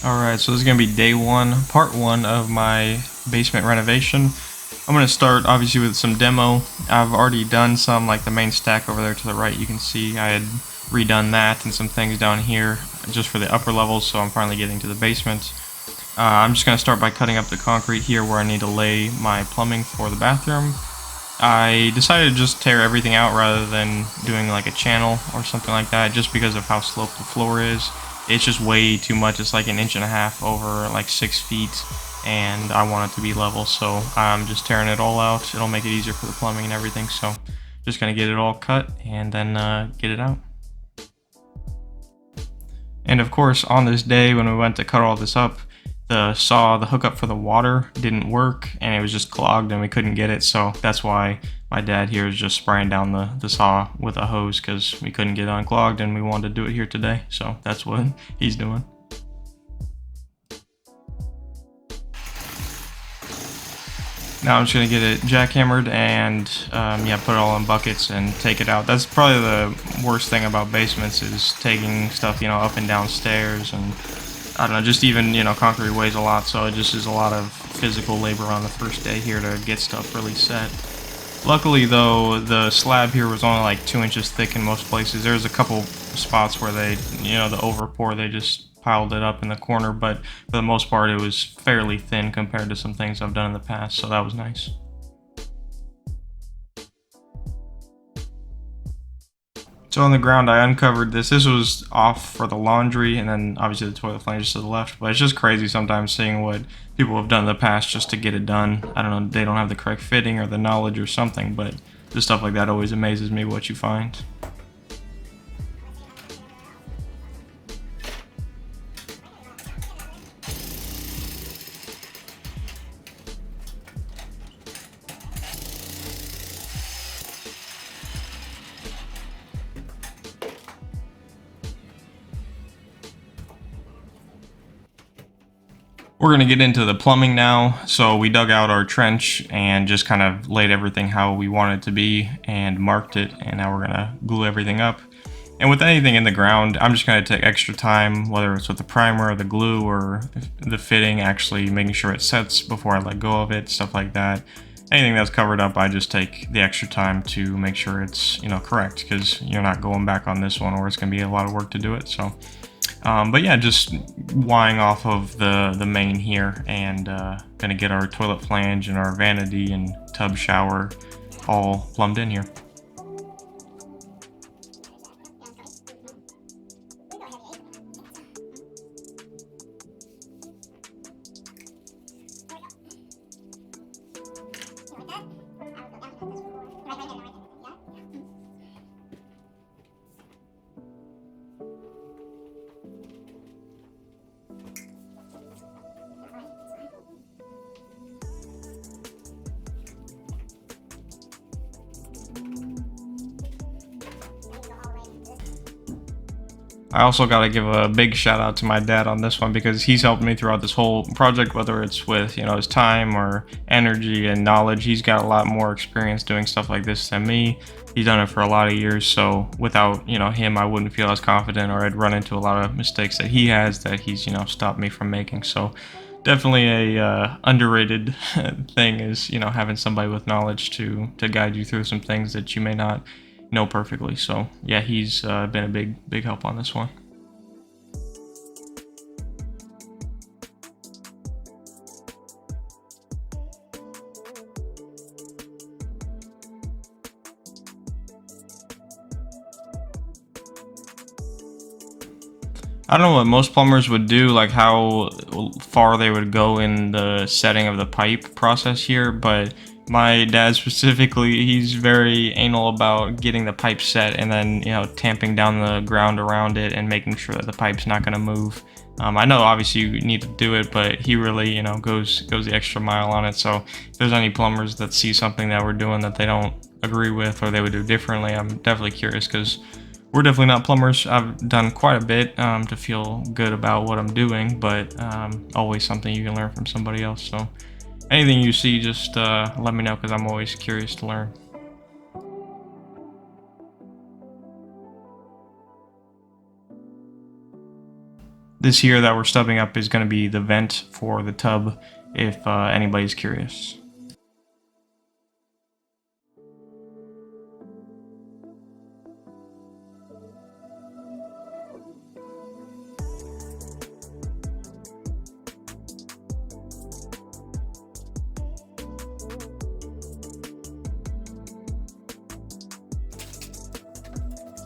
Alright, so this is going to be day one, part one of my basement renovation. I'm going to start obviously with some demo. I've already done some, like the main stack over there to the right, you can see I had redone that and some things down here just for the upper levels, so I'm finally getting to the basement. I'm just going to start by cutting up the concrete here where I need to lay my plumbing for the bathroom. I decided to just tear everything out rather than doing like a channel or something like that, just because of how sloped the floor is. It's just way too much. It's like 1.5 inches over like 6 feet, and I want it to be level, so I'm just tearing it all out. It'll make it easier for the plumbing and everything, so just gonna get it all cut and then get it out. And of course, on this day when we went to cut all this up, the hookup for the water didn't work, and it was just clogged and we couldn't get it, so that's why my dad here is just spraying down the saw with a hose, because we couldn't get it unclogged and we wanted to do it here today, so that's what he's doing. Now I'm just going to get it jackhammered and yeah, put it all in buckets and take it out. That's probably the worst thing about basements, is taking stuff, you know, up and down stairs, and I don't know, just even, you know, concrete weighs a lot, so it just is a lot of physical labor on the first day here to get stuff really set. Luckily though, the slab here was only like 2 inches thick in most places. There's a couple spots where they, you know, the overpour, they just piled it up in the corner, but for the most part it was fairly thin compared to some things I've done in the past, so that was nice. So on the ground, I uncovered this. This was off for the laundry, and then obviously the toilet flange to the left. But it's just crazy sometimes seeing what people have done in the past just to get it done. I don't know, they don't have the correct fitting or the knowledge or something, but just stuff like that always amazes me, what you find. We're going to get into the plumbing now. So we dug out our trench and just kind of laid everything how we want it to be and marked it, and now we're going to glue everything up. And with anything in the ground, I'm just going to take extra time, whether it's with the primer or the glue or the fitting, actually making sure it sets before I let go of it, stuff like that. Anything that's covered up, I just take the extra time to make sure it's, you know, correct, because you're not going back on this one, or it's going to be a lot of work to do it. So but yeah, just wiring off of the main here, and gonna get our toilet flange and our vanity and tub shower all plumbed in here. I also got to give a big shout out to my dad on this one, because he's helped me throughout this whole project, whether it's with, you know, his time or energy and knowledge. He's got a lot more experience doing stuff like this than me. He's done it for a lot of years, so without, you know, him, I wouldn't feel as confident, or I'd run into a lot of mistakes that he has that he's, you know, stopped me from making. So definitely a underrated thing is, you know, having somebody with knowledge to guide you through some things that you may not know perfectly. So yeah, he's been a big help on this one. I don't know what most plumbers would do, like how far they would go in the setting of the pipe process here, but my dad specifically, he's very anal about getting the pipe set and then, you know, tamping down the ground around it and making sure that the pipe's not going to move. I know obviously you need to do it, but he really, you know, goes the extra mile on it. So if there's any plumbers that see something that we're doing that they don't agree with, or they would do differently, I'm definitely curious, because we're definitely not plumbers. I've done quite a bit to feel good about what I'm doing, but always something you can learn from somebody else. So anything you see, just let me know, because I'm always curious to learn. This here that we're stubbing up is going to be the vent for the tub, if anybody's curious.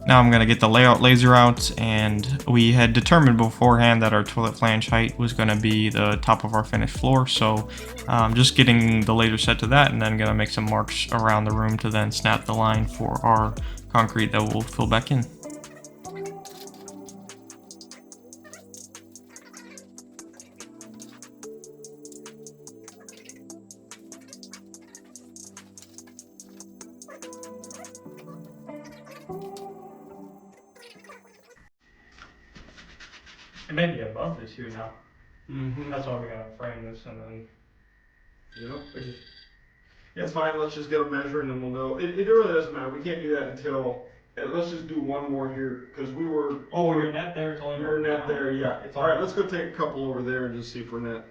Now I'm going to get the layout laser out, and we had determined beforehand that our toilet flange height was going to be the top of our finished floor, so just getting the laser set to that, and then going to make some marks around the room to then snap the line for our concrete that we'll fill back in. It may be above this here now. That's why we gotta frame this and then. Yep. Yeah, it's fine. Let's just get a measure and then we'll know. It really doesn't matter. We can't do that until. Let's just do one more here because we were. Oh, your net there is only. Your net there, yeah. All right, let's go take a couple over there and just see if we're net.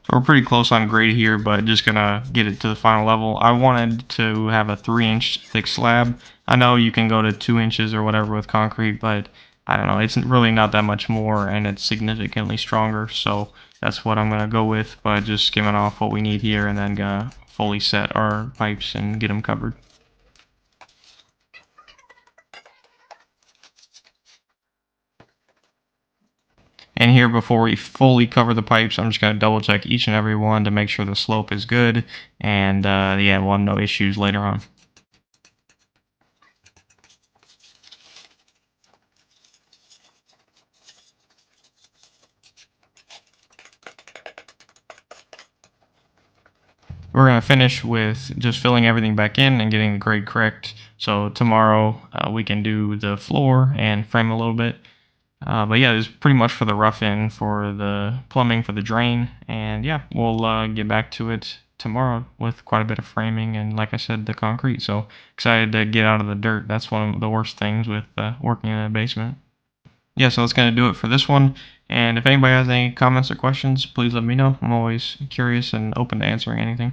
So we're pretty close on grade here, but just gonna get it to the final level. I wanted to have a 3-inch thick slab. I know you can go to 2 inches or whatever with concrete, but I don't know, it's really not that much more, and it's significantly stronger, so that's what I'm gonna go with, but just skimming off what we need here and then gonna fully set our pipes and get them covered. And here, before we fully cover the pipes, I'm just going to double check each and every one to make sure the slope is good, and yeah, we'll have no issues later on. We're going to finish with just filling everything back in and getting the grade correct. So tomorrow we can do the floor and frame a little bit. But yeah, this is pretty much for the rough in, for the plumbing, for the drain. And yeah, we'll get back to it tomorrow with quite a bit of framing and, like I said, the concrete. So excited to get out of the dirt. That's one of the worst things with working in a basement. Yeah, so that's going to do it for this one. And if anybody has any comments or questions, please let me know. I'm always curious and open to answering anything.